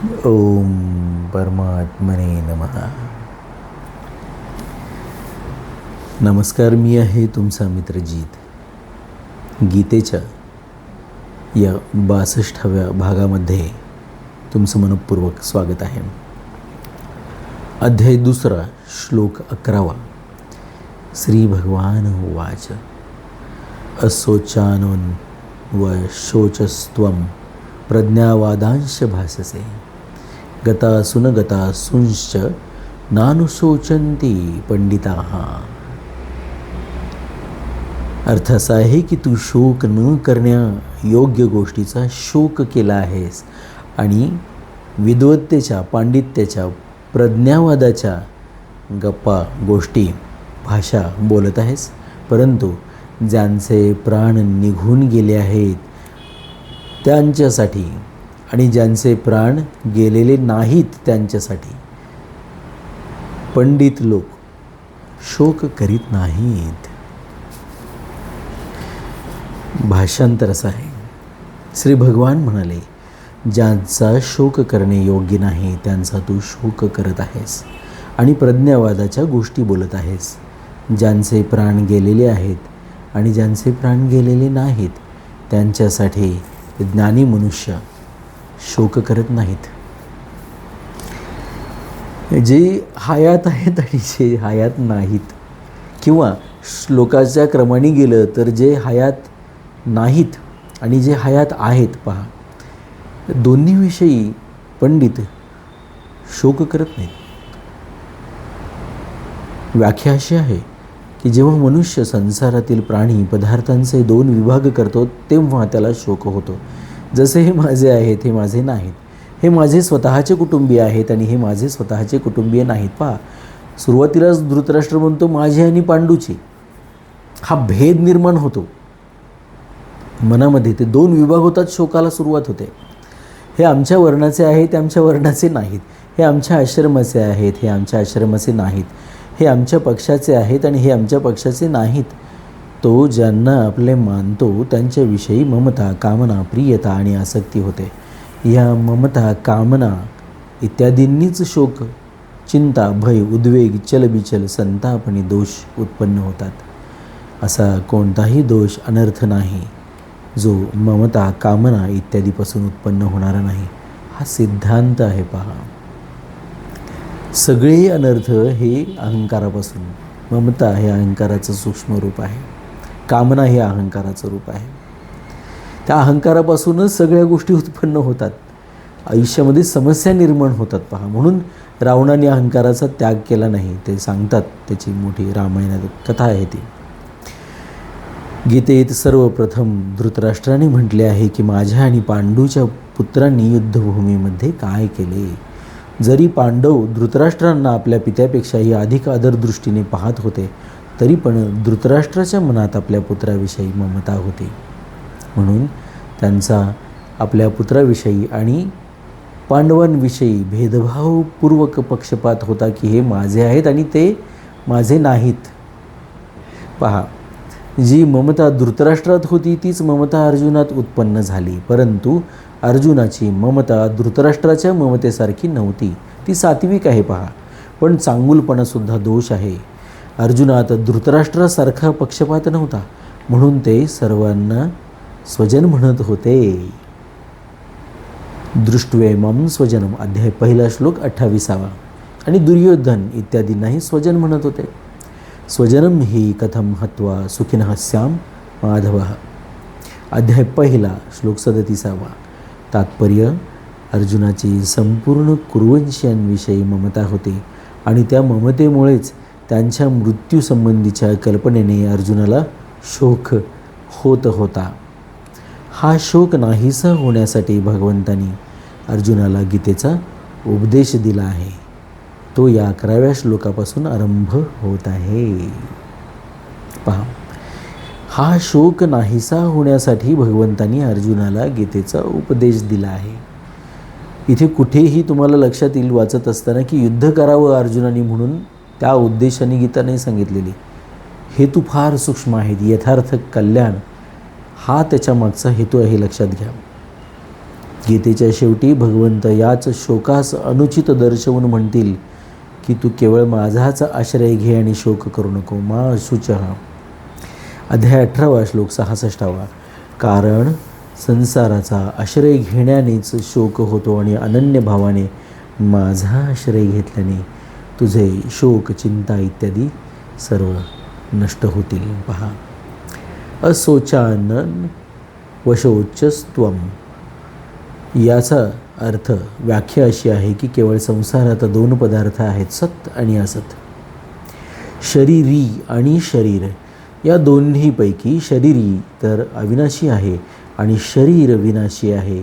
ओम परमात्मने नमः. नमस्कार, मी आहे तुमचा मित्र जीत. गीतेच्या या 62व्या भागामध्ये तुमचं मनपूर्वक स्वागत आहे. अध्याय 2, श्लोक 11. श्री भगवान उवाच अशोचानोन व शोचस्त्वं प्रज्ञावादांश भाससे गतासुन गतासूंश्च नानुशोचन्ति पंडिताः. अर्थ असा आहे की तू शोक न करण्या योग्य गोष्टीचा शोक केला आहेस आणि विद्वत्तेच्या, पांडित्याच्या, प्रज्ञावादाच्या गप्पा, गोष्टी, भाषा बोलत आहेस. परंतु ज्यांचे प्राण निघून गेले आहेत त्यांच्यासाठी आणि ज्यांचे प्राण गेलेले नाहीत त्यांच्यासाठी पंडित लोक शोक करीत नाहीत. भाषांतर असं आहे. श्री भगवान म्हणाले, ज्यांचा शोक करणे योग्य नाही त्यांचा तू शोक करत आहेस आणि प्रज्ञावादाच्या गोष्टी बोलत आहेस. ज्यांचे प्राण गेलेले आहेत आणि ज्यांचे प्राण गेलेले नाहीत त्यांच्यासाठी ज्ञानी मनुष्य शोक करत नाहीत. जे हयात आहेत आणि जे हयात नाहीत, किंवा श्लोकाच्या क्रमाने गेलं तर जे हयात नाहीत आणि जे हयात आहेत, पहा, दोन्हीविषयी पंडित शोक करत नाहीत. व्याख्या अशी आहे की जेव्हा मनुष्य संसारातील प्राणी पदार्थांचे 2 विभाग करतो तेव्हा त्याला शोक होतो. जसे हे माझे आहेत, हे माझे नाहीत, हे माझे स्वतःचे कुटुंबीय आहेत आणि हे माझे स्वतःचे कुटुंबीय नाहीत. पहा, सुरुवातीलाच धृतराष्ट्र म्हणतो माझे आणि पांडूचे. हा भेद निर्माण होतो मनामध्ये. ते 2 विभाग होतात, शोकाला सुरुवात होते. हे आमच्या वर्णाचे आहेत, ते आमच्या वर्णाचे नाहीत. हे आमच्या आश्रमाचे आहेत, हे आमच्या आश्रमाचे नाहीत. हे आमच्या पक्षाचे आहेत आणि हे आमच्या पक्षाचे नाहीत. तो ज्यांना आपले मानतो त्यांच्याविषयी ममता, कामना, प्रियता आणि आसक्ती होते. या ममता, कामना इत्यादींनीच शोक, चिंता, भय, उद्वेग, चलबिचल, संताप आणि दोष उत्पन्न होतात. असा कोणताही दोष, अनर्थ नाही जो ममता, कामना इत्यादीपासून उत्पन्न होणारा नाही. हा सिद्धांत आहे. पहा, सगळे अनर्थ हे अहंकारापासून, ममता हे अहंकाराचं सूक्ष्म रूप आहे, कामना हे अहंकाराचं रूप आहे. त्या अहंकारापासूनच सगळ्या गोष्टी उत्पन्न होतात. आयुष्यामध्ये समस्या निर्माण होतात. पहा, म्हणून रावणाने अहंकाराचा त्याग केला नाही. ते सांगतात, त्याची मोठी रामायणात कथा आहे ती. गीतेत सर्वप्रथम धृतराष्ट्राने म्हटले आहे की माझ्या आणि पांडूच्या पुत्रांनी युद्धभूमीमध्ये काय केले. जरी पांडव धृतराष्ट्रांना आपल्या पित्यापेक्षाही अधिक आदरदृष्टीने पाहत होते तरी पण धृतराष्ट्राच्या मनात आपल्या पुत्राविषयी ममता होती. म्हणून त्यांचा आपल्या पुत्राविषयी आणि पांडवांविषयी भेदभावपूर्वक पक्षपात होता की हे माझे आहेत आणि ते माझे नाहीत. पहा, जी ममता धृतराष्ट्रात होती तीच ममता अर्जुनात उत्पन्न झाली. परंतु अर्जुनाची ममता धृतराष्ट्राच्या ममतेसारखी नव्हती. ती सात्विक आहे. पहा, पण चांगुलपणासुद्धा दोष आहे. अर्जुनात धृतराष्ट्रासारखा पक्षपात नव्हता, म्हणून ते सर्वांना स्वजन म्हणत होते. दृष्ट्वेमं स्वजनम, अध्याय 1 श्लोक 28. आणि दुर्योधन इत्यादींनाही स्वजन म्हणत होते. स्वजनम हि कथम हत्वा सुखिनः स्याम माधवः, अध्याय 1 श्लोक 37. तात्पर्य, अर्जुनाची संपूर्ण कुरुवंशीयांविषयी ममता होती आणि त्या ममतेमुळेच त्यांच्या मृत्यूसंबंधीच्या कल्पनेने अर्जुनाला शोक होत होता. हा शोक नाहीसा होण्यासाठी भगवंतांनी अर्जुनाला गीतेचा उपदेश दिला आहे. तो या 11व्या श्लोकापासून आरंभ होत आहे. पहा, हा शोक नाहीसा होण्यासाठी भगवंतांनी अर्जुनाला गीतेचा उपदेश दिला आहे. इथे कुठेही तुम्हाला लक्षात येईल वाचत असताना की युद्ध करावं अर्जुनाने म्हणून त्या उद्देशाने गीता नाही सांगितलेली. हेतू फार सूक्ष्म आहेत. यथार्थ कल्याण हा त्याच्या मागचा हेतू आहे, लक्षात घ्या. गीतेच्या शेवटी भगवंत याच शोकास अनुचित दर्शवून म्हणतील की तू केवळ माझाच आश्रय घे आणि शोक करू नको. मा शुचः. अध्याय 18 श्लोक 66. कारण संसाराचा आश्रय घेण्यानेच शोक होतो आणि अनन्य भावाने माझा आश्रय घेतल्याने तुझे शोक चिंता इत्यादी सर्व नष्ट होतील. पहा, असोचानन वशोचस्त्वम याचा अर्थ व्याख्या अशी आहे की केवळ संसारात 2 पदार्थ आहेत, सत आणि असत. शरीरी आणि शरीर या दोन्हीपैकी शरीरी तर अविनाशी आहे आणि शरीर विनाशी आहे.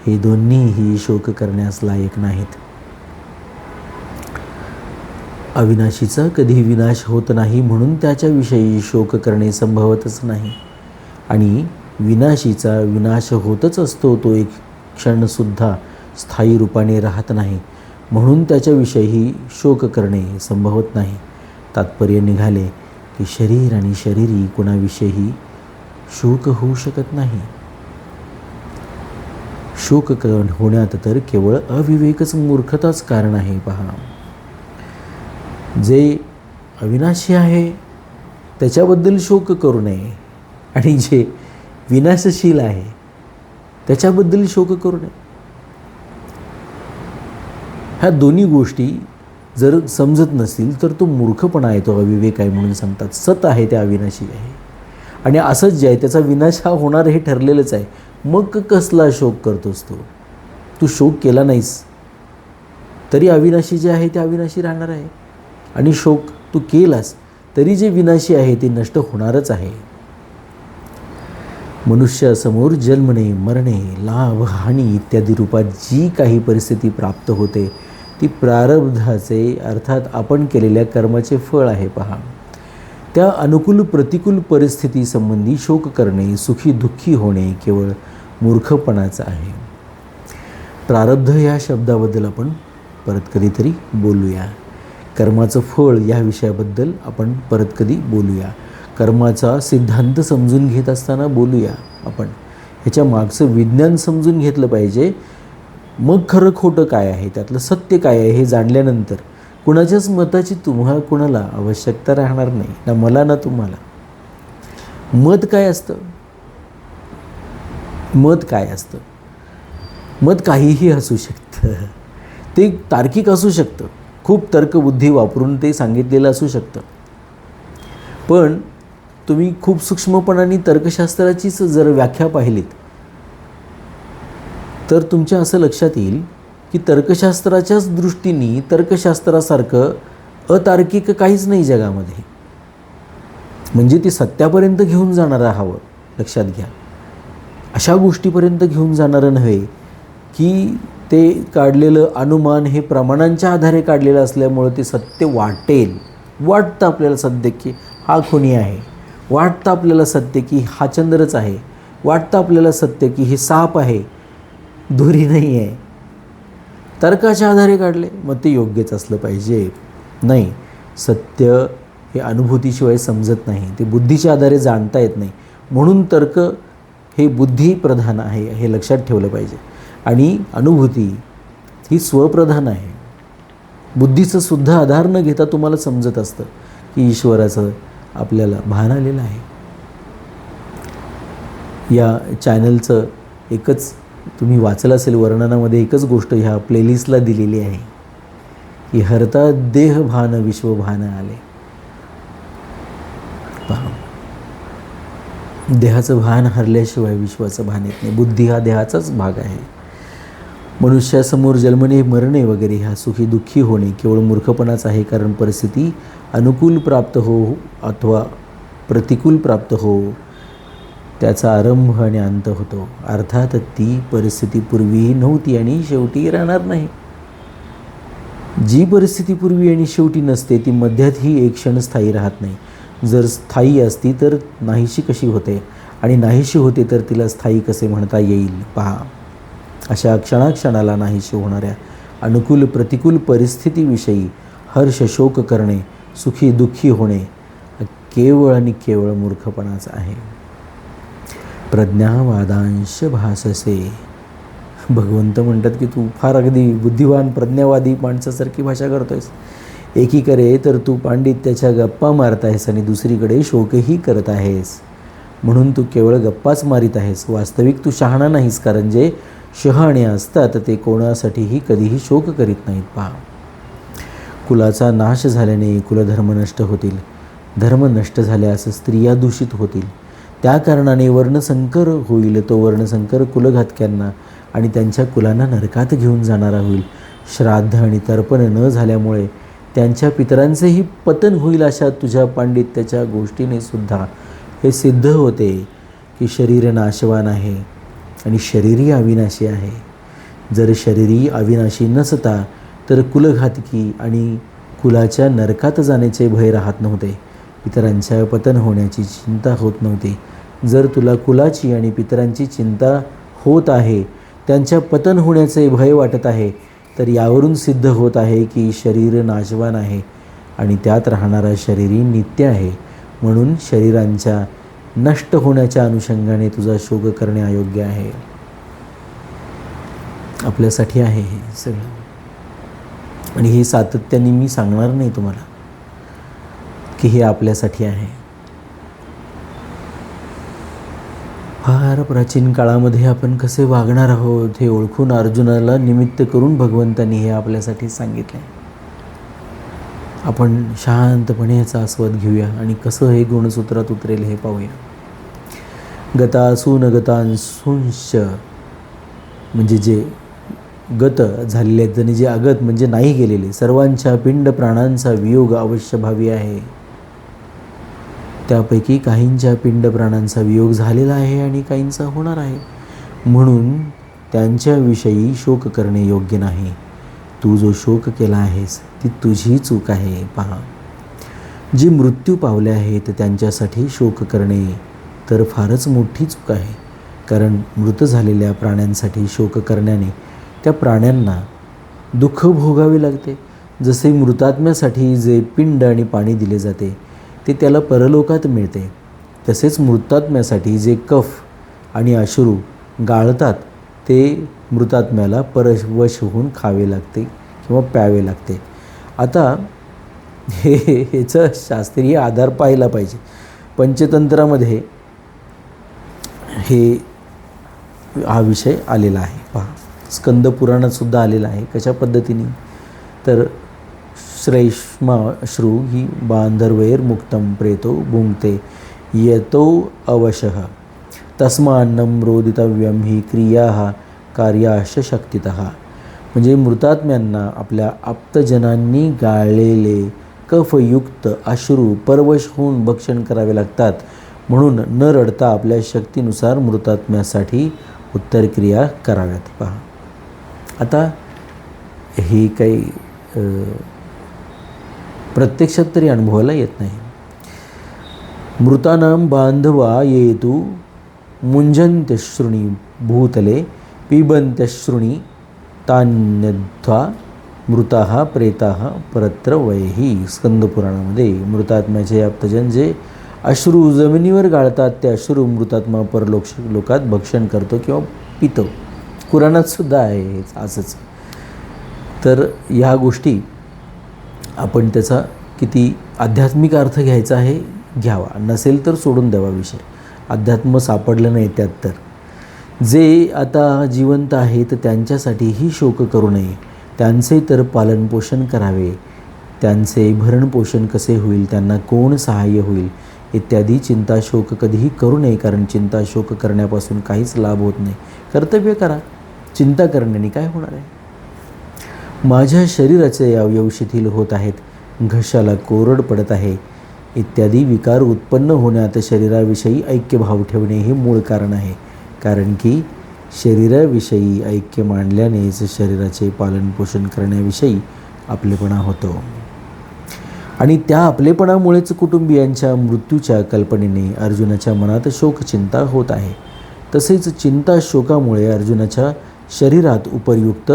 हे दोन्हीही शोक करण्यास लायक नाहीत. अविनाशीचा कधी विनाश होत नाही म्हणून त्याच्याविषयी शोक करणे संभवतच नाही आणि विनाशीचा विनाश होतच असतो, तो एक क्षणसुद्धा स्थायी रूपाने राहत नाही म्हणून त्याच्याविषयी शोक करणे संभवत नाही. तात्पर्य निघाले की शरीर आणि शरीरी कुणाविषयी शोक होऊ शकत नाही. शोक होण्यात तर केवळ अविवेकच, मूर्खताच कारण आहे. पहा, जे अविनाशी आहे त्याच्याबद्दल शोक करू नये आणि जे विनाशशील आहे त्याच्याबद्दल शोक करू नये. ह्या दोन्ही गोष्टी जर समजत नसतील तर तो मूर्खपणा आहे, तो अविवेक आहे म्हणून सांगतात. सत आहे ते अविनाशी आहे आणि असंच जे आहे त्याचा विनाश हा होणार हे ठरलेलंच आहे. मग कसला शोक करतोस तू? तू शोक केला नाहीस तरी अविनाशी जे आहे ते अविनाशी राहणार आहे आणि शोक तू केलास तरी जे विनाशी आहे ते नष्ट होणारच आहे. मनुष्यासमोर जन्मणे, मरणे, लाभ, हानी इत्यादी रूपात जी काही परिस्थिती प्राप्त होते ती प्रारब्धाचे अर्थात आपण केलेल्या कर्माचे फळ आहे. पहा, त्या अनुकूल प्रतिकूल परिस्थितीसंबंधी शोक करणे, सुखी दुःखी होणे केवळ मूर्खपणाचं आहे. प्रारब्ध या शब्दाबद्दल आपण परत कधीतरी बोलूया. कर्माचं फळ या विषयाबद्दल आपण परत कधी बोलूया. कर्माचा सिद्धांत समजून घेत असताना बोलूया आपण. ह्याच्या मागचं विज्ञान समजून घेतलं पाहिजे. मग खरं खोटं काय आहे, त्यातलं सत्य काय आहे हे जाणल्यानंतर कुणाच्याच मताची कुणाला आवश्यकता राहणार नाही, ना मला ना तुम्हाला. मत काय असतं? मत काय असतं? मत काहीही असू शकतं. ते तार्किक असू शकतं, खूप तर्कबुद्धी वापरून ते सांगितलेलं असू शकतं. पण तुम्ही खूप सूक्ष्मपणाने तर्कशास्त्राचीच जर व्याख्या पाहिलीत तर तुमच्या असं लक्षात येईल की तर्कशास्त्राच्याच दृष्टीने तर्कशास्त्रासारखं अतार्किक काहीच नाही जगामध्ये. म्हणजे ते सत्यापर्यंत घेऊन जाणारं हवं, लक्षात घ्या. अशा गोष्टीपर्यंत घेऊन जाणारं नव्हे की ते काढलेलं अनुमान हे प्रमाणांच्या आधारे काढलेलं असल्यामुळं ते सत्य वाटेल. वाटतं आपल्याला सत्य की हा खुनी आहे, वाटतं आपल्याला सत्य की हा चंद्रच आहे, वाटतं आपल्याला सत्य की हे साप आहे, दोरी नाही आहे. तर्काच्या आधारे काढले मग ते योग्यच असलं पाहिजे. नाही, सत्य हे अनुभूतीशिवाय समजत नाही, ते बुद्धीच्या आधारे जाणता येत नाही. म्हणून तर्क हे बुद्धिप्रधान आहे हे लक्षात ठेवलं पाहिजे आणि अनुभूती ही स्वप्रधान आहे. बुद्धीचं सुद्धा आधार न घेता तुम्हाला समजत असतं की ईश्वराचं आपल्याला भान आलेलं आहे. या चॅनलचं एकच तुम्ही वाचलं असेल वर्णनामध्ये, एकच गोष्ट ह्या प्लेलिस्टला दिलेली आहे की हरता देह भान विश्वभान आले. पहा, देहाचं भान हरल्याशिवाय विश्वाचं भान येत नाही. बुद्धी हा देहाचाच भाग आहे. मनुष्यासमोर जन्मणे, मरणे वगैरे ह्या सुखी दुःखी होणे केवळ मूर्खपणाच आहे. कारण परिस्थिती अनुकूल प्राप्त हो अथवा प्रतिकूल प्राप्त हो त्याचा आरंभ आणि अंत होतो. अर्थात ती परिस्थिती पूर्वीही नव्हती आणि शेवटी राहणार नाही. जी परिस्थिती पूर्वी आणि शेवटी नसते ती मध्यातही एक क्षण स्थायी राहत नाही. जर स्थायी असती तर नाहीशी कशी होते आणि नाहीशी होते तर तिला स्थायी कसे म्हणता येईल. पहा, अशा क्षणाक्षणाला नाहीशी होणाऱ्या अनुकूल प्रतिकूल परिस्थितीविषयी हर्ष शोक करणे, सुखी दुःखी होणे केवळ आणि केवळ मूर्खपणाच आहे. प्रज्ञावादांश भाससे भगवंत म्हणतात की तू फार अगदी बुद्धिवान प्रज्ञावादी माणसासारखी भाषा करतोयस. एकीकडे तर तू पांडित्याच्या गप्पा मारत आहेस आणि दुसरीकडे शोकही करत आहेस. म्हणून तू केवळ गप्पाच मारीत आहेस, वास्तविक तू शहाणा नाहीस. कारण जे शहाणे असतात ते कोणासाठीही कधीही शोक करीत नाहीत. पहा, कुलाचा नाश झाल्याने कुलधर्म नष्ट होतील. धर्म नष्ट झाल्यास स्त्रिया दूषित होतील. त्या कारणाने वर्णसंकर होईल. तो वर्णसंकर कुलघातक्यांना आणि त्यांच्या कुलांना नरकात घेऊन जाणारा होईल. श्राद्ध आणि तर्पण न झाल्यामुळे त्यांच्या पितरांचेही पतन होईल. अशा तुझ्या पांडित्याच्या गोष्टीने सुद्धा हे सिद्ध होते की शरीर नाशवान आहे आणि शरीरही अविनाशी आहे. जर शरीरही अविनाशी नसता तर कुलघातकी आणि कुलाच्या नरकात जाण्याचे भय राहत नव्हते. पितरांच्या पतन होण्याची चिंता होत नव्हती. जर तुला कुलाची आणि पितरांची चिंता होत आहे, त्यांच्या पतन होण्याचे भय वाटत आहे, तर यावरून सिद्ध होत आहे की शरीर नाशवान आहे आणि त्यात राहणारा शरीरही नित्य आहे. म्हणून शरीरांच्या नष्ट होण्याच्या अनुषंगाने तुझा शोक करणे अयोग्य आहे. आपल्यासाठी आहे हे सगळं. आणि हे सातत्याने मी सांगणार नाही तुम्हाला की हे आपल्यासाठी आहे. फार प्राचीन काळामध्ये आपण कसे वागणार आहोत हे ओळखून अर्जुनाला निमित्त करून भगवंतांनी हे आपल्यासाठी सांगितले. आपण शांतपणे याचा आस्वाद घेऊया आणि कसं हे गुणसूत्रात उतरेल हे पाहूया. गतासून गतांसूंश म्हणजे जे गत झालेले आहेत आणि जे अगत म्हणजे नाही गेलेले, सर्वांच्या पिंड प्राणांचा वियोग अवश्यभावी आहे. त्यापैकी काहींच्या पिंड प्राणांचा वियोग झालेला आहे आणि काहींचा होणार आहे. म्हणून त्यांच्याविषयी शोक करणे योग्य नाही. तू जो शोक केला आहेस ती तुझी चूक आहे. पहा, जे मृत्यू पावले आहेत त्यांच्यासाठी शोक करणे तर फारच मोठी चूक आहे. कारण मृत झालेल्या प्राण्यांसाठी शोक करण्याने त्या प्राण्यांना दुःख भोगावे लागते. जसे मृतात्म्यासाठी जे पिंड आणि पाणी दिले जाते ते त्याला परलोकात मिळते, तसेच मृतात्म्यासाठी जे कफ आणि अश्रू गाळतात ते मृतात्म्याला परवश होऊन खावे लागते किंवा प्यावे लागते. आता ह्याचा शास्त्रीय आधार पाहिला पाहिजे. पंचतंत्रामध्ये हा विषय आलेला आहे. पहा, स्कंद पुराणात सुद्धा आलेला आहे. कशा पद्धतीने तर श्रैष्माश्रू ही बांधर्वैर मुक्तं प्रेतो भुंक्ते यतो अवशः तस्मान्नं रोदितव्यं ही क्रिया कार्याश शक्तितः. म्हणजे मृतात्म्यांना आपल्या आप्तजनांनी गाळलेले कफयुक्त अश्रू परवश होऊन भक्षण करावे लागतात. म्हणून न रडता आपल्या शक्तीनुसार मृतात्म्यासाठी उत्तर क्रिया कराव्यात. पहा, आता हे काही प्रत्यक्षात तरी अनुभवायला येत नाही. मृतानां बांधवा येतु मुंजन्त्यश्रुणी भूतले पिबन्त्यश्रुणी तान्यध्वा मृताः प्रेताः परत्र वैही. स्कंदपुराणामध्ये मृतात्म्याचे आप्तजन जे अश्रू जमिनीवर गाळतात ते अश्रू मृतात्मा लोकात भक्षण करतो किंवा पितो. पुराणात सुद्धा आहे हेच असंच. तर ह्या गोष्टी आपण त्याचा किती आध्यात्मिक अर्थ घ्यायचा आहे घ्यावा, नसेल तर सोडून द्यावा विषय. अध्यात्म सापडलं नाही त्यात तर. जे आता जिवंत आहेत त्यांच्यासाठीही शोक करू नये. त्यांचे तर पालनपोषण करावे. त्यांचे भरणपोषण कसे होईल, त्यांना कोण सहाय्य होईल इत्यादी चिंता शोक कधीही करू नये. कारण चिंता शोक करण्यापासून काहीच लाभ होत नाही. कर्तव्य करा, चिंता करण्याने काय होणार आहे. माझ्या शरीराचे अवयव शिथिल होत आहेत, घशाला कोरड पडत आहे इत्यादी विकार उत्पन्न होण्यात शरीराविषयी ऐक्यभाव ठेवणे हे मूळ कारण आहे. कारण की शरीराविषयी ऐक्य मांडल्यानेच शरीराचे पालनपोषण करण्याविषयी आपलेपणा होतो आणि त्या आपलेपणामुळेच कुटुंबियांच्या मृत्यूच्या कल्पनेने अर्जुनाच्या मनात शोकचिंता होत आहे. तसेच चिंता शोकामुळे अर्जुनाच्या शरीरात उपर्युक्त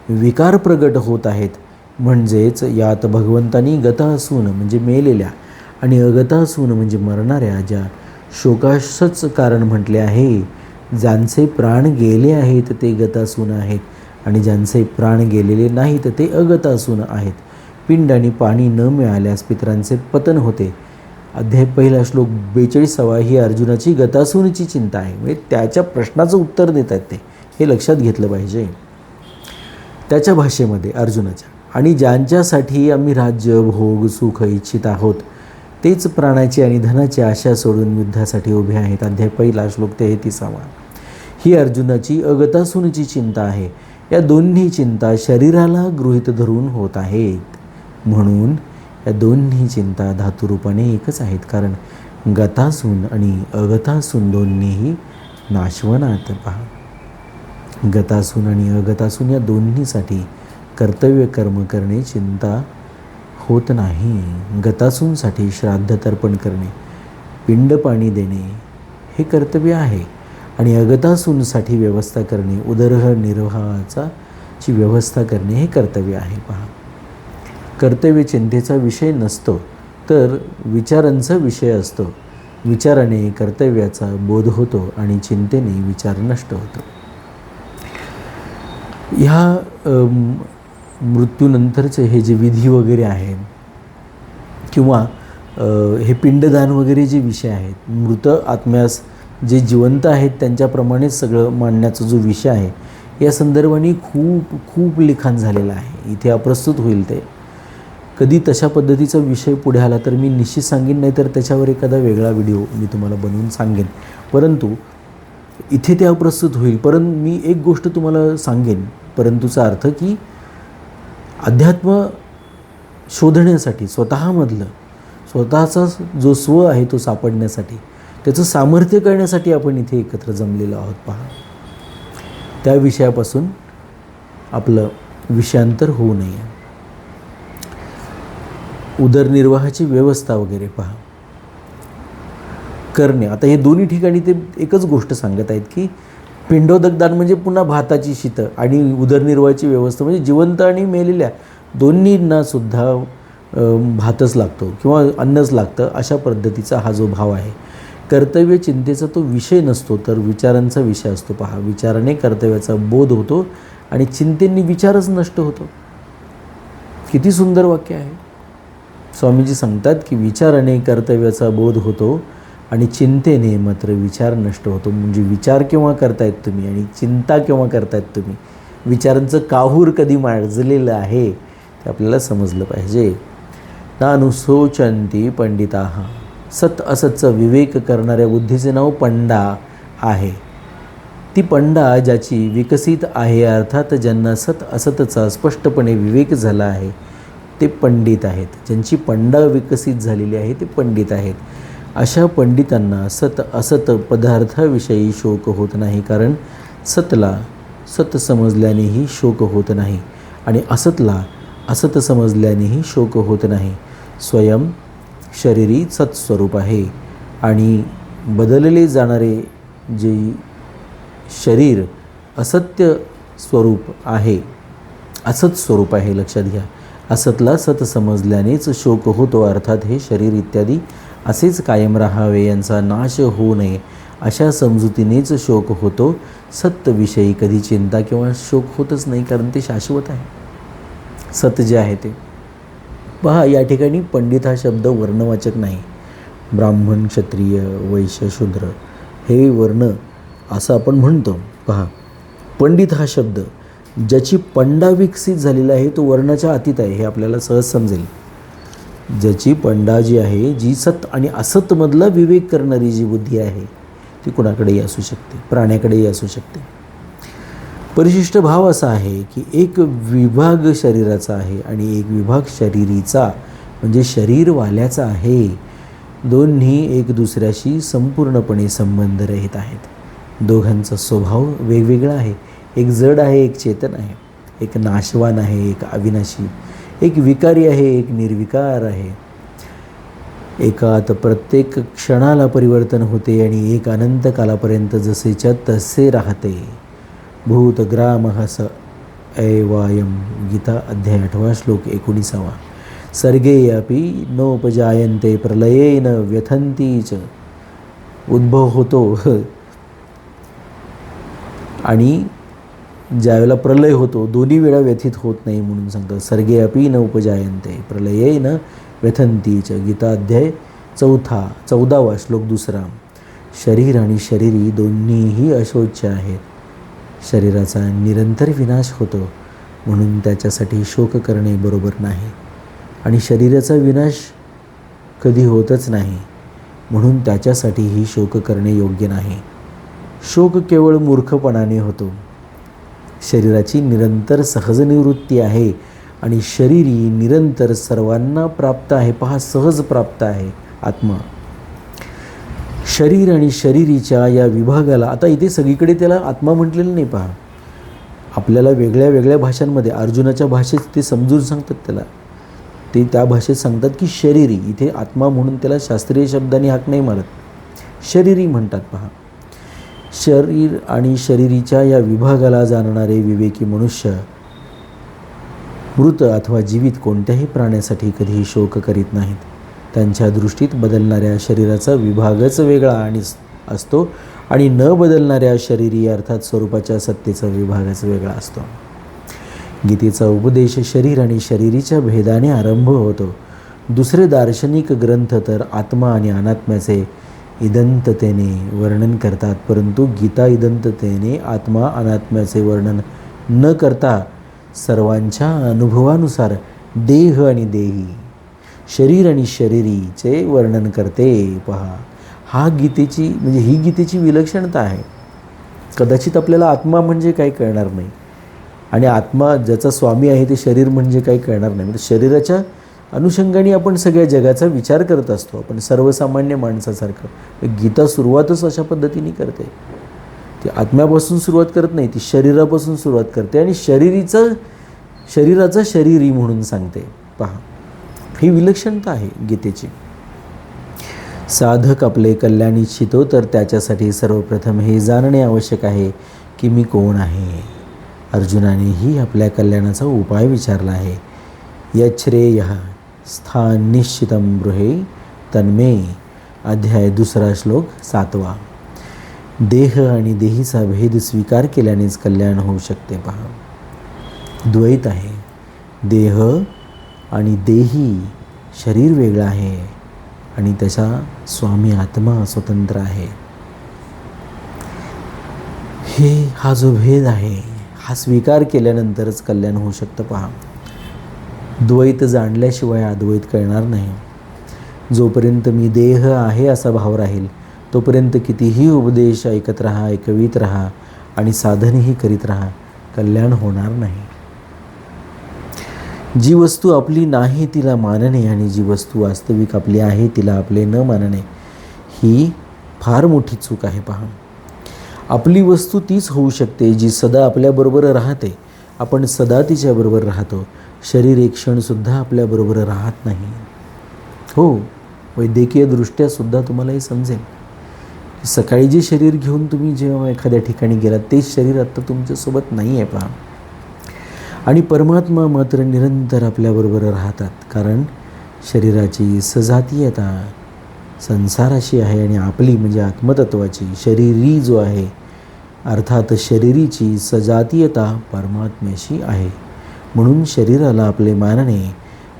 विकार प्रगट होत आहेत. म्हणजेच यात भगवंतांनी गतासून म्हणजे मेलेल्या आणि अगतासून म्हणजे मरणाऱ्या ज्या शोकासच कारण म्हटले आहे ज्यांचे प्राण गेले आहेत ते गतासून आहेत, आणि ज्यांचे प्राण गेलेले नाहीत ते अगतासून आहेत. पिंड आणि पाणी न मिळाल्यास पितरांचे पतन होते. अध्याय 1 श्लोक 42 ही अर्जुनाची गतासूनची चिंता आहे. म्हणजे त्याच्या प्रश्नाचं उत्तर देत आहेत ते, हे लक्षात घेतलं पाहिजे त्याच्या भाषेमध्ये अर्जुनाच्या. आणि ज्यांच्यासाठी आम्ही राज्य भोग सुख इच्छित आहोत तेच प्राणाची आणि धनाची आशा सोडून युद्धासाठी उभे आहेत. अध्याय 1 श्लोक 33 ही अर्जुनाची अगतासूनची चिंता आहे. या दोन्ही चिंता शरीराला गृहीत धरून होत आहेत, म्हणून या दोन्ही चिंता धातुरूपाने एकच आहेत. कारण गतासून आणि अगतासून दोन्हीही नाशवनात. पहा, गतासून आणि अगतासून या दोन्हीसाठी कर्तव्य कर्म करणे चिंता होत नाही. गतासूंसाठी श्राद्ध तर्पण करणे, पिंड पाणी देणे हे कर्तव्य आहे, आणि अगतासूंसाठी व्यवस्था करणे, उदरनिर्वाहाची व्यवस्था करणे हे कर्तव्य आहे. पहा, कर्तव्य चिंतेचा विषय नसतो तर विचारांचा विषय असतो. विचाराने कर्तव्याचा बोध होतो आणि चिंतेने विचार नष्ट होतो. ह्या मृत्यूनंतरचे हे जे विधी वगैरे आहे किंवा हे पिंडदान वगैरे जे विषय आहेत, मृत आत्म्यास जे जिवंत आहेत त्यांच्याप्रमाणेच सगळं मांडण्याचा जो विषय आहे, या संदर्भाने खूप खूप लिखाण झालेलं आहे. इथे अप्रस्तुत होईल ते. कधी तशा पद्धतीचा विषय पुढे आला तर मी निश्चित सांगेन, नाही तर त्याच्यावर एखादा वेगळा व्हिडिओ मी तुम्हाला बनवून सांगेन. परंतु इथे ते अप्रस्तुत होईल. परंतु मी एक गोष्ट तुम्हाला सांगेन, परंतुचा अर्थ की अध्यात्म शोधण्यासाठी स्वतःमधलं स्वतःचा जो स्व आहे तो सापडण्यासाठी, त्याचं सामर्थ्य करण्यासाठी आपण इथे एकत्र जमलेलो आहोत. पहा, त्या विषयापासून आपलं विषयांतर होऊ नये. उदरनिर्वाहाची व्यवस्था वगैरे पहा करणे. आता हे दोन्ही ठिकाणी ते एकच गोष्ट सांगत आहेत की पिंडोदक दान म्हणजे पुन्हा भाताची शीत, आणि उदरनिर्वाहाची व्यवस्था म्हणजे जिवंत आणि मेलेल्या दोन्हींना सुद्धा भातच लागतो किंवा अन्नच लागतं, अशा पद्धतीचा हा जो भाव आहे. कर्तव्य चिंतेचा तो विषय नसतो तर विचारांचा विषय असतो. पहा, विचाराने कर्तव्याचा बोध होतो आणि चिंतेने विचारच नष्ट होतो. किती सुंदर वाक्य आहे. स्वामीजी सांगतात की विचाराने कर्तव्याचा बोध होतो आणि चिंतेने मात्र विचार नष्ट होतो. म्हणजे विचार केव्हा करतायत तुम्ही आणि चिंता केव्हा करतायत तुम्ही, विचारांचं काहूर कधी माजलेलं आहे ते आपल्याला समजलं पाहिजे. नानुशोचंती पंडिताः, सत असतचा विवेक करणाऱ्या बुद्धीचे नाव पंडा आहे. ती पंडा ज्याची विकसित आहे, अर्थात ज्यांना सत असतचा स्पष्टपणे विवेक झाला आहे ते पंडित आहेत. ज्यांची पंडा विकसित झालेली आहे ते पंडित आहेत. अशा पंडितांना सत असत पदार्थाविषयी शोक होत नाही. कारण सतला सत समजल्यानेही शोक होत नाही आणि असतला असत समजल्यानेही शोक होत नाही. स्वयं शरीरी सत्स्वरूप आहे आणि बदलले जाणारे जे शरीर असत्य स्वरूप आहे, असत स्वरूप आहे. लक्षात घ्या, असतला सत समजल्यानेच शोक होतो. अर्थात हे शरीर इत्यादी असेच कायम राहावे, यांचा नाश होऊ नये अशा समजुतीनेच शोक होतो. सत्विषयी कधी चिंता किंवा शोक होतच नाही, कारण ते शाश्वत आहे. सत जे आहे ते पहा, या ठिकाणी पंडित हा शब्द वर्णवाचक नाही. ब्राह्मण, क्षत्रिय, वैश्य, शूद्र हे वर्ण असं आपण म्हणतो. पहा, पंडित हा शब्द ज्याची पंडा विकसित झालेला आहे तो वर्णाच्या अतीत आहे, हे आपल्याला सहज समजेल. ज्याची पंडा जी आहे, जी सत आणि असतमधला विवेक करणारी जी बुद्धी आहे ती कुणाकडेही असू शकते, प्राण्याकडेही असू शकते. परिशिष्ट भाव असा आहे की एक विभाग शरीराचा आहे आणि एक विभाग शरीरीचा म्हणजे शरीरवाल्याचा आहे. दोन्ही एक दुसऱ्याशी संपूर्णपणे संबंध रहित आहेत. दोघांचा स्वभाव वेगवेगळा आहे. एक जड आहे, एक चेतन आहे. एक नाशवान आहे, एक अविनाशी. एक विकारी आहे, एक निर्विकार आहे. एकात प्रत्येक क्षणाला परिवर्तन होते आणि एक अनंत कालापर्यंत जसेच्या तसे राहते. भूतग्रामः स ऐवायम. गीता अध्याय 8 श्लोक 19. सर्गे अपि नोपजायन्ते प्रलयेन व्यथन्ती च. उद्भव होतो आणि ज्यावेळेला प्रलय होतो दोन्ही वेळा व्यथित होत नाही म्हणून सांगतात. सर्गे अपि न उपजायन्ते प्रलये न व्यथन्ति च. गीता अध्याय 14 श्लोक 2. शरीर आणि शरीरी दोन्हीही अशोच्य आहेत. शरीराचा निरंतर विनाश होतो म्हणून त्याच्यासाठी शोक करणे बरोबर नाही, आणि शरीराचा विनाश कधी होतच नाही म्हणून त्याच्यासाठीही शोक करणे योग्य नाही. शोक केवळ मूर्खपणाने होतो. शरीराची निरंतर सहज निवृत्ती आहे आणि शरीरी निरंतर सर्वांना प्राप्त आहे. पहा, सहज प्राप्त आहे आत्मा. शरीर आणि शरीरीच्या या विभागाला, आता इथे सगळीकडे त्याला आत्मा म्हटलेलं नाही. पहा, आपल्याला वेगळ्या वेगळ्या भाषांमध्ये, अर्जुनाच्या भाषेत ते समजून सांगतात त्याला, ते त्या भाषेत सांगतात की शरीरी. इथे आत्मा म्हणून त्याला शास्त्रीय शब्दांनी हाक नाही मारत, शरीरी म्हणतात. पहा, शरीर आणि शरीरीच्या या विभागाला जाणणारे विवेकी मनुष्य मृत अथवा जीवित कोणत्याही प्राण्यासाठी कधीही शोक करीत नाहीत. त्यांच्या दृष्टीत बदलणाऱ्या शरीराचा विभागच वेगळा आणि असतो आणि न बदलणाऱ्या शरीरी अर्थात स्वरूपाच्या सत्तेचा विभागच वेगळा असतो. गीतेचा उपदेश शरीर आणि शरीरीच्या भेदाने आरंभ होतो. दुसरे दार्शनिक ग्रंथ तर आत्मा आणि अनात्म्याचे इदंततेने वर्णन करतात, परंतु गीता इदंततेने आत्मा अनात्म्याचे वर्णन न करता सर्वांच्या अनुभवानुसार देह आणि देही, शरीर आणि शरीरीचे वर्णन करते. पहा, हा गीतेची म्हणजे ही गीतेची विलक्षणता आहे. कदाचित आपल्याला आत्मा म्हणजे काय कळणार नाही आणि आत्मा ज्याचा स्वामी आहे ते शरीर म्हणजे काय कळणार नाही. म्हणजे शरीराच्या अनुषंगाने आपण सगळ्या जगाचा विचार करत असतो, आपण सर्वसामान्य माणसासारखं. गीता सुरुवातच अशा पद्धतीने करते. ती आत्म्यापासून सुरुवात करत नाही, ती शरीरापासून सुरुवात करते आणि शरीराचा शरीरी म्हणून सांगते. पहा, ही विलक्षणता आहे गीतेची. साधक आपले कल्याण इच्छितो तर त्याच्यासाठी सर्वप्रथम हे जाणणे आवश्यक आहे की मी कोण आहे. अर्जुनानेही आपल्या कल्याणाचा उपाय विचारला आहे. यच्छ्रेयः स्थान निश्चितं ब्रूहि तन्मे. अध्याय 2 श्लोक 7. देह आणि देहीचा भेद स्वीकार केल्यानेच कल्याण होऊ शकते. पहा, द्वैत आहे. देह आणि देही, शरीर वेगळं आहे आणि त्याचा स्वामी आत्मा स्वतंत्र आहे. हा जो भेद आहे हा स्वीकार केल्यानंतरच कल्याण होऊ शकतं. पहा, द्वैत जाणल्याशिवाय अद्वैत कळणार नाही. जोपर्यंत मी देह आहे असा भाव राहील तोपर्यंत कितीही उपदेश ऐकत राहा, ऐकवीत राहा आणि साधनही करीत राहा, कल्याण होणार नाही. जी वस्तू आपली नाही तिला मानणे आणि जी वस्तू वास्तविक आपली आहे तिला आपले न मानणे ही फार मोठी चूक आहे. पहा, आपली वस्तू तीच होऊ शकते जी सदा आपल्याबरोबर राहते. आपण सदा तिच्याबरोबर राहतो. शरीर एक क्षणसुद्धा आपल्याबरोबर राहत नाही. हो, वैद्यकीय दृष्ट्यासुद्धा तुम्हाला हे समजेल. सकाळी जे शरीर घेऊन तुम्ही जेव्हा एखाद्या ठिकाणी गेलात तेच शरीर आत्ता तुमच्यासोबत नाही आहे. पहा, आणि परमात्मा मात्र निरंतर आपल्याबरोबर राहतात, कारण शरीराची सजातीयता संसाराशी आहे आणि आपली म्हणजे आत्मतत्वाची शरीरी जो आहे अर्थात शरीरीची सजातीयता परमात्म्याशी आहे. म्हणून शरीराला आपले मानणे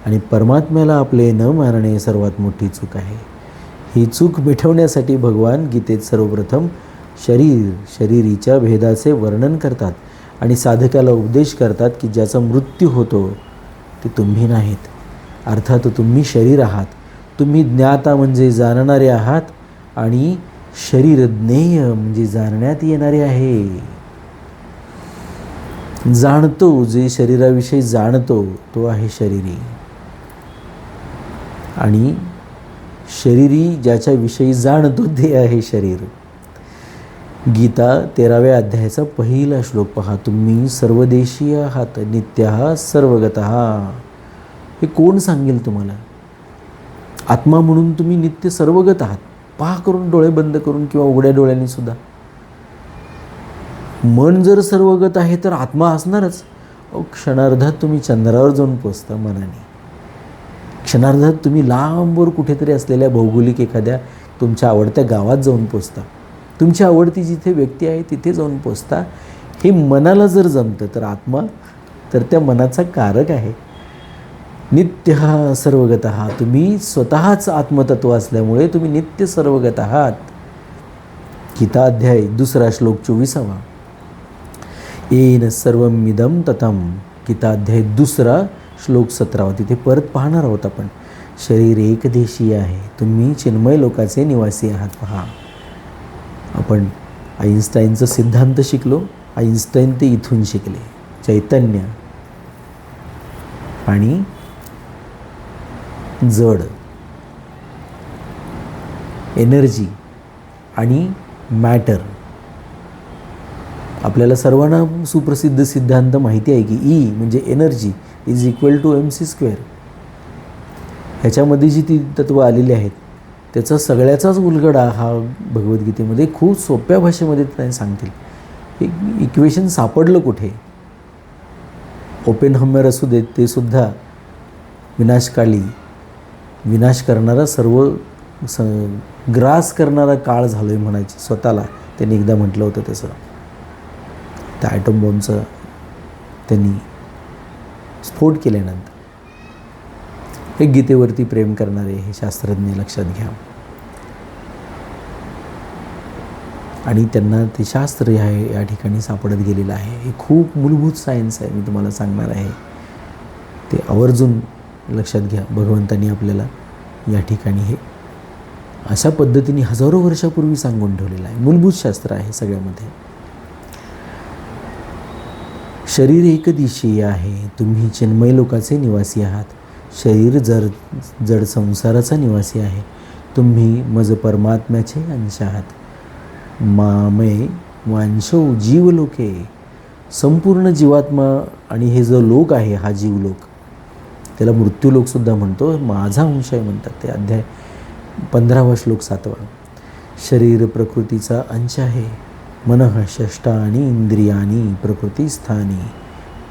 आणि परमात्म्याला आपले न मानणे सर्वात मोठी चूक आहे. ही चूक मिटवण्यासाठी भगवान गीतेत सर्वप्रथम शरीरीच्या भेदाचे वर्णन करतात आणि साधकाला उपदेश करतात की ज्याचा मृत्यू होतो ते तुम्ही नाहीत. अर्थात तुम्ही शरीर आहात. तुम्ही ज्ञाता म्हणजे जाणणारे आहात आणि शरीर ज्ञेय म्हणजे जाणण्यात येणारे आहे. जाणतो, जे शरीराविषयी जाणतो तो आहे शरीरी, आणि शरीरी ज्याच्याविषयी जाणतो ते आहे शरीर. गीता 13व्या अध्यायाचा 1 श्लोक पहा. तुम्ही सर्वदेशीय आहात, नित्यः सर्वगतः. हे कोण सांगेल तुम्हाला? आत्मा म्हणून तुम्ही नित्य सर्वगत आहात. पहा करून, डोळे बंद करून किंवा उघड्या डोळ्यांनी सुद्धा. मन जर सर्वगत आहे तर आत्मा असणारच. क्षणार्धात तुम्ही चंद्रावर जाऊन पोचता मनाने. क्षणार्धात तुम्ही लांबवर कुठेतरी असलेल्या भौगोलिक एखाद्या तुमच्या आवडत्या गावात जाऊन पोचता. तुमची आवडती जिथे व्यक्ती आहे तिथे जाऊन पोचता. हे मनाला जर जमतं तर आत्मा तर त्या मनाचा कारक आहे. नित्य सर्वगत. तुम्ही स्वतःच आत्मतत्व असल्यामुळे तुम्ही नित्य सर्वगत आहात. गीता अध्याय 2 श्लोक 24. येन सर्वमिदं ततं. गीता अध्याय 2 श्लोक 17. तिथे परत पाहणार आहोत आपण. शरीर एकदेशीय आहे, तुम्ही चिन्मय लोकाचे निवासी आहात. पहा, आपण आईन्स्टाईनचा सिद्धांत शिकलो. आईन्स्टाईन ते इथून शिकले. चैतन्य आणि जड, एनर्जी आणि मॅटर. आपल्याला सर्वांना सुप्रसिद्ध सिद्धांत माहिती आहे की ई म्हणजे energy is equal to mc². ह्याच्यामध्ये जी ती तत्त्व आलेली आहेत त्याचा सगळ्याचाच उलगडा हा भगवद्गीतेमध्ये खूप सोप्या भाषेमध्ये त्यांनी सांगतील. एक इक्वेशन सापडलं कुठे? ओपेनहॅमर असू देत, ते सुद्धा विनाशकाली विनाश करणारा, ग्रास करणारा काळ झालो आहे म्हणायचे स्वतःला. त्यांनी एकदा म्हटलं होतं तसं. त्या ॲटम बॉम्बचा त्यांनी स्फोट केल्यानंतर. हे गीतेवरती प्रेम करणारे हे शास्त्रज्ञ लक्षात घ्या. आणि त्यांना ते शास्त्र या ठिकाणी सापडत गेलेलं आहे. हे खूप मूलभूत सायन्स आहे, मी तुम्हाला सांगणार आहे. ते आवर्जून लक्षात घ्या. भगवंतांनी आपल्याला या ठिकाणी हे अशा पद्धतीने हजारो वर्षापूर्वी सांगून ठेवलेलं आहे. मूलभूत शास्त्र आहे सगळ्यामध्ये. शरीर एकदिशीय आहे, तुम्ही चिन्मय लोकाचे निवासी आहात. शरीर जड संसाराचा निवासी आहे, तुम्ही मज परमात्म्याचे अंश आहात. मामे वांशो जीवलोके. संपूर्ण जीवात्मा आणि हे जो लोक आहे हा जीवलोक, त्याला मृत्यूलोकसुद्धा म्हणतो, माझा अंश आहे म्हणतात. ते अध्याय 15 श्लोक 7. शरीर प्रकृतीचा अंश आहे. मनः षष्ठानि इंद्रियानी प्रकृतीस्थानी.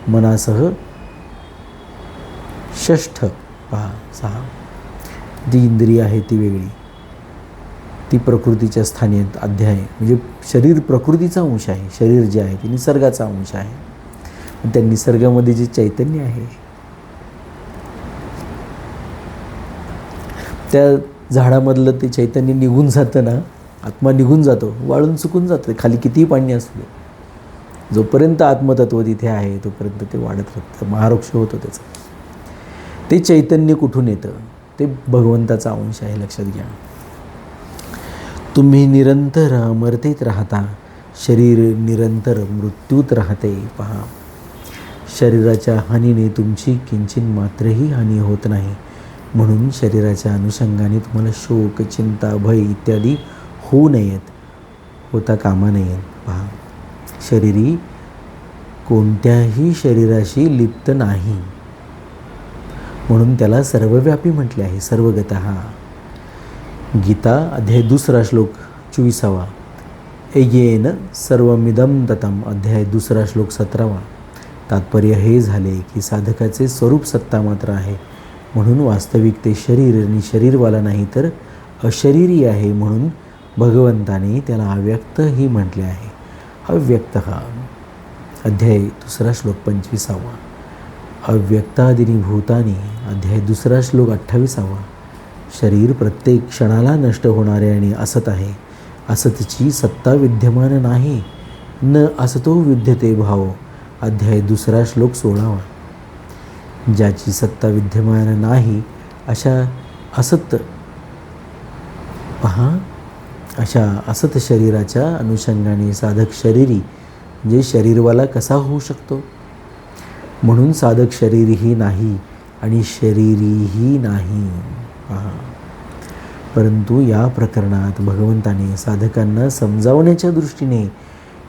मनासह 6 पहा 6. ती इंद्रिय आहे ती वेगळी, ती प्रकृतीच्या स्थानी आहेत. अध्याय म्हणजे शरीर प्रकृतीचा अंश आहे. शरीर जे आहे ते निसर्गाचा अंश आहे. पण त्या निसर्गामध्ये जे चैतन्य आहे, त्या झाडामधलं ते चैतन्य निघून जातं ना, आत्मा निघून जातो, वाळून चुकून जातं. खाली कितीही पाणी असू दे, जोपर्यंत आत्मतत्व तिथे आहे तोपर्यंत ते वाढत राहतं, महावृक्ष होतं त्याचं. ते चैतन्य कुठून येतं? ते भगवंताचा अंश आहे, लक्षात घ्या. तुम्ही निरंतर अमरतेत राहता, शरीर निरंतर मृत्यूत राहते. पहा, शरीराच्या हानीने तुमची किंचित मात्रही हानी होत नाही. म्हणून शरीराच्या अनुषंगाने तुम्हाला शोक, चिंता, भय इत्यादी होऊ नयेत, होता कामा नयेत. पहा, शरीरी कोणत्याही शरीराशी लिप्त नाही, म्हणून त्याला सर्वव्यापी म्हटले आहे, सर्वगतः. गीता अध्याय 2 श्लोक 24. येन सर्वमिदं ततं. अध्याय 2 श्लोक 17. तात्पर्य हे झाले की साधकाचे स्वरूप सत्ता मात्र आहे, म्हणून वास्तविक ते शरीर आणि शरीरवाला नाही तर अशरीरी आहे. म्हणून भगवंताने त्याला अव्यक्त ही म्हटले आहे. अव्यक्त अध्याय 2 श्लोक 25. अव्यक्तादिनी भूतानी. अध्याय 2 श्लोक 28. शरीर प्रत्येक क्षणाला नष्ट होणारे आणि असत आहे. असतची सत्ता विद्यमान नाही, न असतो विद्यते भाव. अध्याय 2 श्लोक 16. ज्याची सत्ता विद्यमान नाही अशा असत, पहा, अशा असत शरीराच्या अनुषंगाने साधक शरीरी म्हणजे शरीरवाला कसा होऊ शकतो? म्हणून साधक शरीरही नाही आणि शरीरीही नाही. पहा, परंतु या प्रकरणात भगवंताने साधकांना समजावण्याच्या दृष्टीने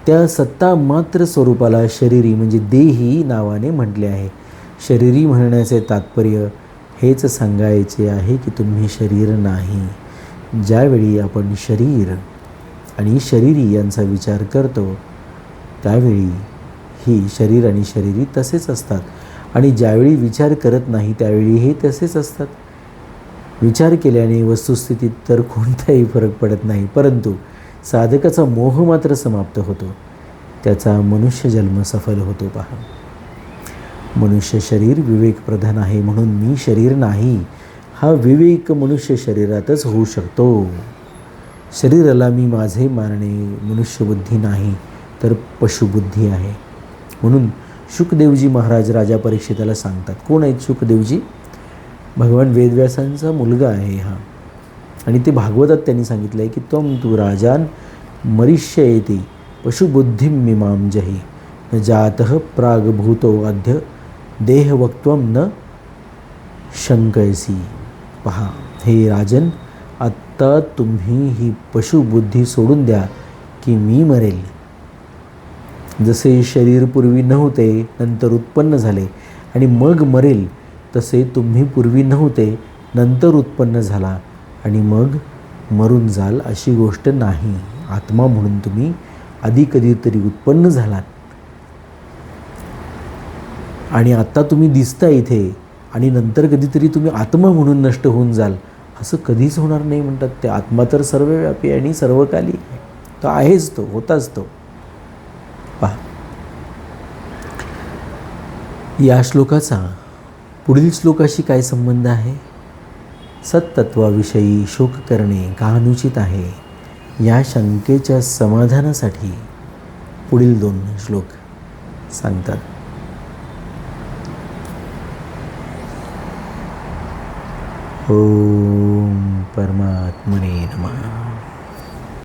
त्या सत्ता मात्र स्वरूपाला शरीरी म्हणजे देही नावाने म्हटले आहे. शरीरी म्हणण्याचे तात्पर्य हेच सांगायचे आहे की तुम्ही शरीर नाही. ज्यावेळी आपण शरीर आणि शरीरी यांचा विचार करतो त्यावेळी ही शरीर आणि शरीरी तसेच असतात, आणि ज्यावेळी विचार करत नाही त्यावेळी हे तसेच असतात. विचार केल्याने वस्तुस्थितीत तर कोणताही फरक पडत नाही, परंतु साधकाचा मोह मात्र समाप्त होतो. त्याचा मनुष्य जन्म सफल होतो पहा. मनुष्य शरीर विवेकप्रधान आहे म्हणून मी शरीर नाही, हा विवेक मनुष्य शरीरातच होऊ शकतो. शरीराला मी माझे मानणे मनुष्यबुद्धी नाही तर पशुबुद्धी आहे. म्हणून शुकदेवजी महाराज राजा परीक्षिताला सांगतात. कोण आहेत शुकदेवजी? भगवान वेदव्यासांचा मुलगा आहे हा. आणि ते भागवतात त्यांनी सांगितलं आहे की त्वं तु राजान मरिष्येति पशुबुद्धिं मिमां जहि न जातः प्रागभूतो अद्य देहवक्त्वं न शंकयसी. पहा हे राजन, आत्ता तुम्ही ही पशुबुद्धी सोडून द्या की मी मरेल. जसे शरीर पूर्वी नव्हते नंतर उत्पन्न झाले आणि मग मरेल, तसे तुम्ही पूर्वी नव्हते नंतर उत्पन्न झाला आणि मग मरून जाल अशी गोष्ट नाही. आत्मा म्हणून तुम्ही आधी कधीतरी उत्पन्न झालात आणि आत्ता तुम्ही दिसता इथे आणि नंतर कधीतरी तुम्ही आत्मा म्हणून नष्ट होऊन जाल, असं कधीच होणार नाही म्हणतात ते. आत्मा तर सर्वव्यापी आणि सर्वकाली तो आहेच, तो होताच तो. पहा या श्लोकाचा पुढील श्लोकाशी काय संबंध आहे? सत्तत्वाविषयी शोक करणे का अनुचित आहे, या शंकेच्या समाधानासाठी पुढील 2 श्लोक सांगतात. ओम परमात्मने नमः.